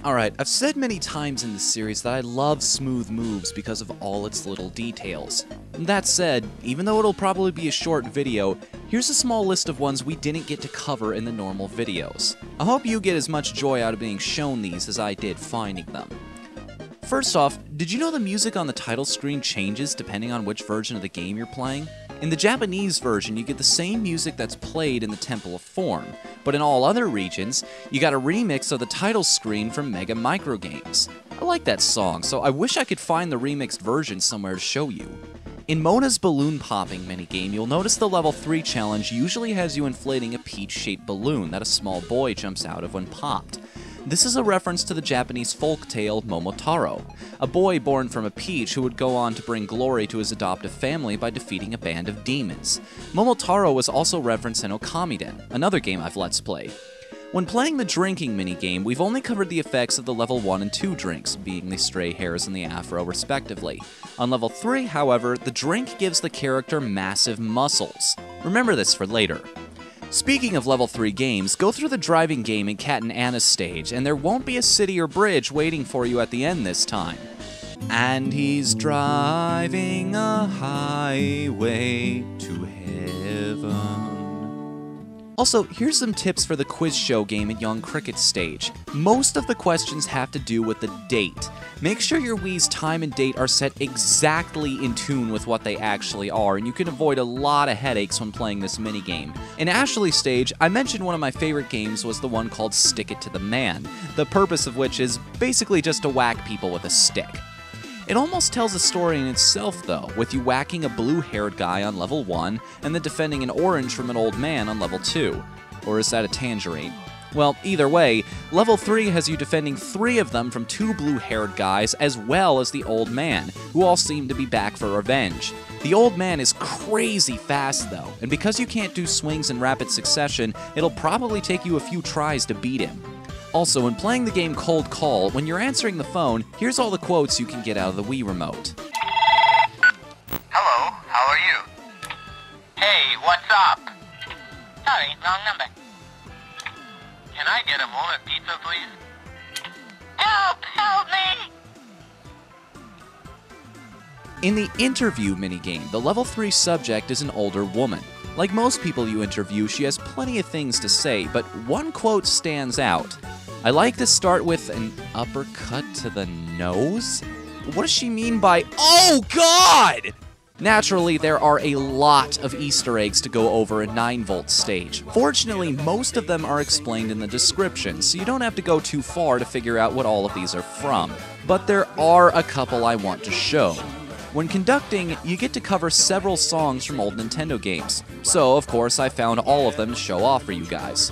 Alright, I've said many times in this series that I love smooth moves because of all its little details. That said, even though it'll probably be a short video, here's a small list of ones we didn't get to cover in the normal videos. I hope you get as much joy out of being shown these as I did finding them. First off, did you know the music on the title screen changes depending on which version of the game you're playing? In the Japanese version, you get the same music that's played in the Temple of Form, but in all other regions, you got a remix of the title screen from Mega Microgames. I like that song, so I wish I could find the remixed version somewhere to show you. In Mona's balloon popping minigame, you'll notice the level 3 challenge usually has you inflating a peach-shaped balloon that a small boy jumps out of when popped. This is a reference to the Japanese folktale Momotaro, a boy born from a peach who would go on to bring glory to his adoptive family by defeating a band of demons. Momotaro was also referenced in Okamiden, another game I've Let's Played. When playing the drinking minigame, we've only covered the effects of the level 1 and 2 drinks, being the stray hairs and the afro respectively. On level 3, however, the drink gives the character massive muscles. Remember this for later. Speaking of level 3 games, go through the driving game in Cat and Anna's stage, and there won't be a city or bridge waiting for you at the end this time. And he's driving a highway to heaven. Also, here's some tips for the quiz show game at Young Cricket's stage. Most of the questions have to do with the date. Make sure your Wii's time and date are set exactly in tune with what they actually are, and you can avoid a lot of headaches when playing this minigame. In Ashley's stage, I mentioned one of my favorite games was the one called Stick It to the Man, the purpose of which is basically just to whack people with a stick. It almost tells a story in itself, though, with you whacking a blue-haired guy on level 1 and then defending an orange from an old man on level 2. Or is that a tangerine? Well, either way, level 3 has you defending 3 of them from 2 blue-haired guys as well as the old man, who all seem to be back for revenge. The old man is crazy fast, though, and because you can't do swings in rapid succession, it'll probably take you a few tries to beat him. Also, when playing the game Cold Call, when you're answering the phone, here's all the quotes you can get out of the Wii remote. Hello, how are you? Hey, what's up? Sorry, wrong number. Can I get a bowl of pizza, please? Help! Help me! In the interview minigame, the level 3 subject is an older woman. Like most people you interview, she has plenty of things to say, but one quote stands out. I like to start with an uppercut to the nose? What does she mean by, oh God? Naturally, there are a lot of Easter eggs to go over in 9-Volt stage. Fortunately, most of them are explained in the description, so you don't have to go too far to figure out what all of these are from. But there are a couple I want to show. When conducting, you get to cover several songs from old Nintendo games. So, of course, I found all of them to show off for you guys.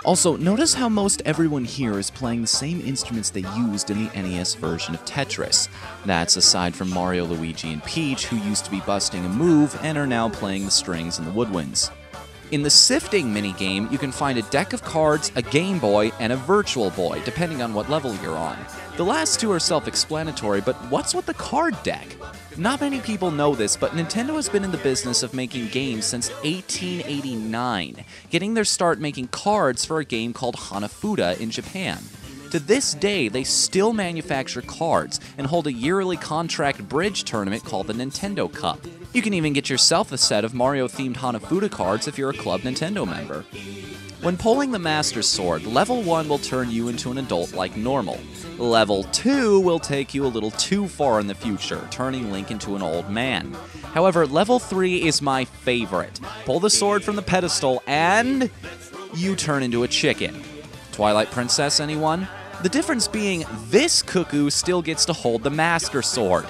Also, notice how most everyone here is playing the same instruments they used in the NES version of Tetris. That's aside from Mario, Luigi, and Peach, who used to be busting a move and are now playing the strings and the woodwinds. In the sifting minigame, you can find a deck of cards, a Game Boy, and a Virtual Boy, depending on what level you're on. The last two are self-explanatory, but what's with the card deck? Not many people know this, but Nintendo has been in the business of making games since 1889, getting their start making cards for a game called Hanafuda in Japan. To this day, they still manufacture cards and hold a yearly contract bridge tournament called the Nintendo Cup. You can even get yourself a set of Mario-themed Hanafuda cards if you're a Club Nintendo member. When pulling the Master Sword, Level 1 will turn you into an adult like normal. Level 2 will take you a little too far in the future, turning Link into an old man. However, Level 3 is my favorite. Pull the sword from the pedestal and you turn into a chicken. Twilight Princess, anyone? The difference being, this cuckoo still gets to hold the Master Sword.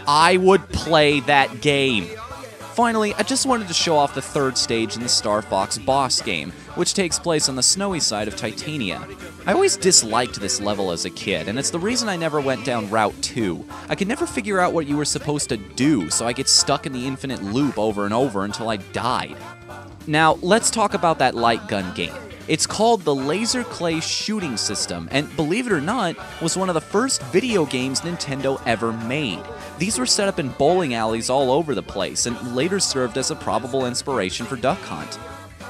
I would play that game. Finally, I just wanted to show off the third stage in the Star Fox boss game, which takes place on the snowy side of Titania. I always disliked this level as a kid, and it's the reason I never went down Route 2. I could never figure out what you were supposed to do, so I get stuck in the infinite loop over and over until I died. Now, let's talk about that light gun game. It's called the Laser Clay Shooting System, and believe it or not, was one of the first video games Nintendo ever made. These were set up in bowling alleys all over the place, and later served as a probable inspiration for Duck Hunt.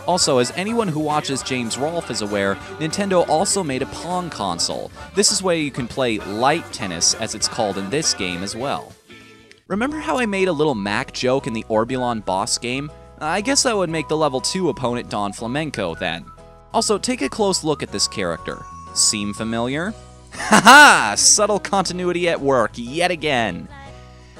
Also, as anyone who watches James Rolfe is aware, Nintendo also made a Pong console. This is where you can play light tennis, as it's called in this game as well. Remember how I made a little Mac joke in the Orbulon boss game? I guess that would make the level 2 opponent Don Flamenco then. Also, take a close look at this character. Seem familiar? Haha! Subtle continuity at work, yet again!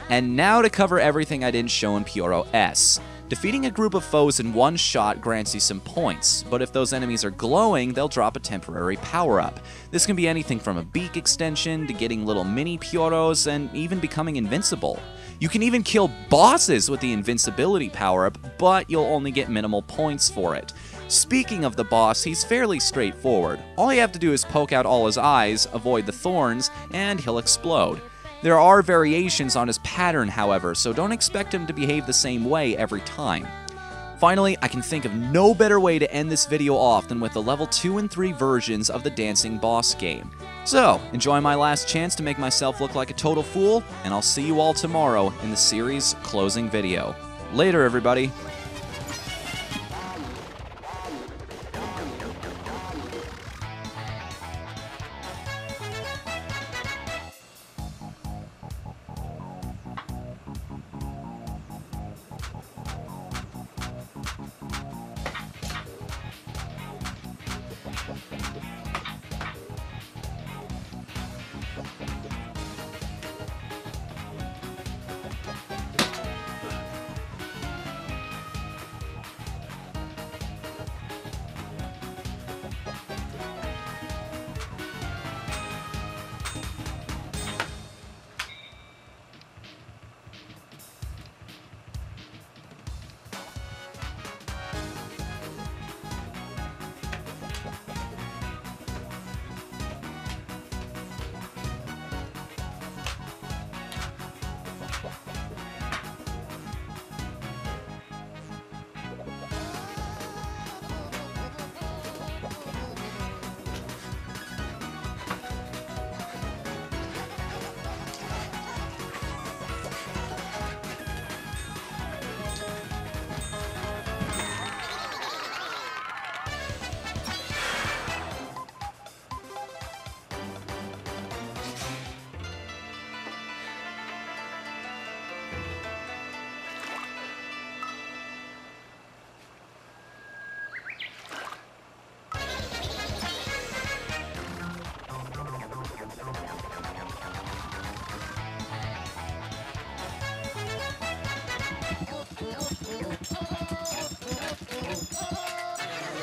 And now to cover everything I didn't show in Pyoro S. Defeating a group of foes in one shot grants you some points, but if those enemies are glowing, they'll drop a temporary power-up. This can be anything from a beak extension to getting little mini Pyoros and even becoming invincible. You can even kill bosses with the invincibility power-up, but you'll only get minimal points for it. Speaking of the boss, he's fairly straightforward. All you have to do is poke out all his eyes, avoid the thorns, and he'll explode. There are variations on his pattern, however, so don't expect him to behave the same way every time. Finally, I can think of no better way to end this video off than with the level 2 and 3 versions of the dancing boss game. So, enjoy my last chance to make myself look like a total fool, and I'll see you all tomorrow in the series' closing video. Later, everybody!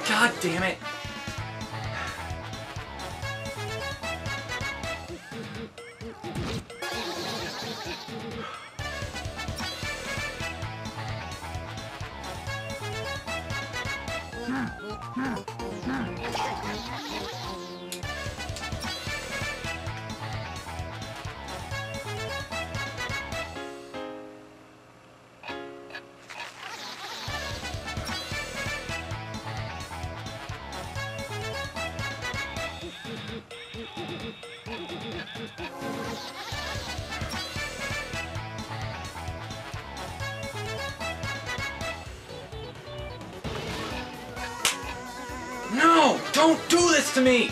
God damn it! No! Don't do this to me!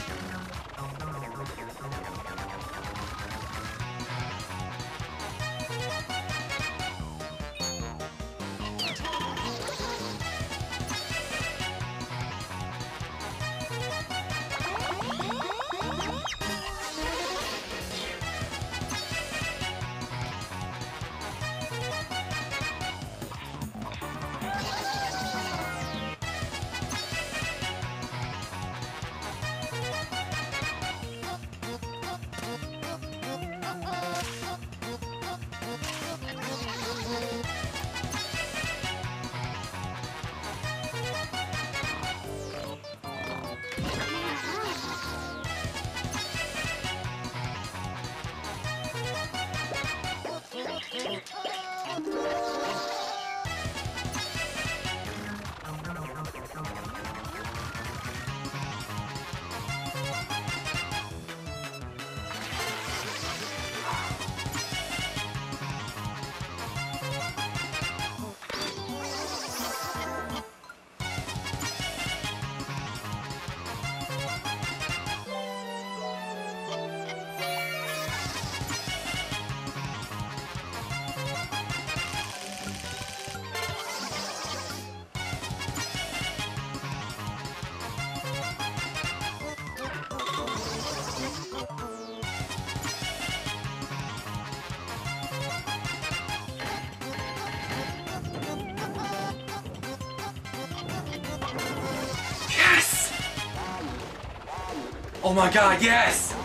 Oh my god, yes!